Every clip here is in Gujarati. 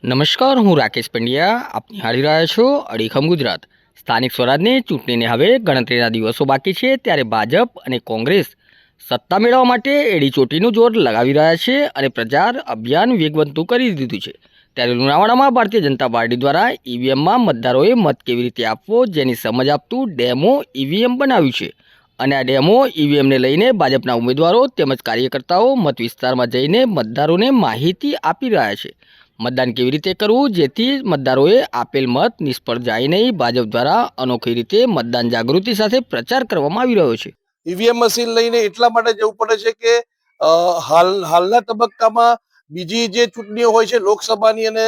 નમસ્કાર, હું રાકેશ પંડ્યા. આપ નિહાળી રહ્યા છો અડીખમ ગુજરાત. સ્થાનિક સ્વરાજની ચૂંટણીને હવે ગણતરીના દિવસો બાકી છે, ત્યારે ભાજપ અને કોંગ્રેસ સત્તા મેળવવા માટે એડીચોટીનું જોર લગાવી રહ્યા છે અને પ્રચાર અભિયાન વેગવંતું કરી દીધું છે. ત્યારે લુણાવાડામાં ભારતીય જનતા પાર્ટી દ્વારા ઈવીએમમાં મતદારોએ મત કેવી રીતે આપવો જેની સમજ આપતું ડેમો ઈવીએમ બનાવ્યું છે. અને આ ડેમો ઈવીએમને લઈને ભાજપના ઉમેદવારો તેમજ કાર્યકર્તાઓ મત વિસ્તારમાં જઈને મતદારોને માહિતી આપી રહ્યા છે. મતદાન કેવી રીતે કરવું જેથી મતદારોએ આપેલ મત નિષ્ફળ જાય નહીં. ભાજપ દ્વારા અનોખી રીતે મતદાન જાગૃતિ સાથે પ્રચાર કરવામાં આવી રહ્યો છે. ઈવીએમ મશીન લઈને એટલા માટે જવું પડે છે કે હાલના તબક્કામાં બીજી જે ચૂંટણીઓ હોય છે લોકસભાની અને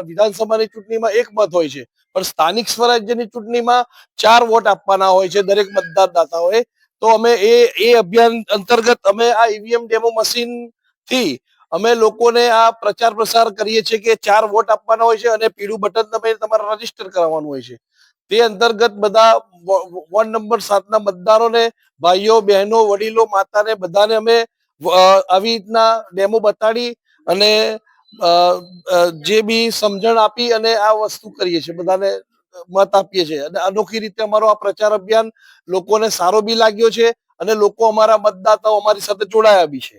વિધાનસભાની ચૂંટણીમાં એક મત હોય છે, પણ સ્થાનિક સ્વરાજ્યની ચૂંટણીમાં 4 વોટ આપવાના હોય છે દરેક મતદારદાતાઓએ. તો અમે એ અભિયાન અંતર્ગત અમે આ ઈવીએમ ડેમો મશીન થી અમે લોકોને આ પ્રચાર પ્રસાર કરીએ છીએ કે 4 વોટ આપવાના હોય છે અને પીળું બટન તમે તમારે રજીસ્ટર કરાવવાનું હોય છે. તે અંતર્ગત બધા વોર્ડ નંબર 7ના મતદારોને, ભાઈઓ બહેનો, વડીલો, માતાને બધાને અમે આવી રીતના ડેમો બતાડી અને જે બી સમજણ આપી અને આ વસ્તુ કરીએ છીએ, બધાને મત આપીએ છીએ. અને અનોખી રીતે અમારો આ પ્રચાર અભિયાન લોકોને સારો બી લાગ્યો છે અને લોકો અમારા મતદાતાઓ અમારી સાથે જોડાયા બી છે.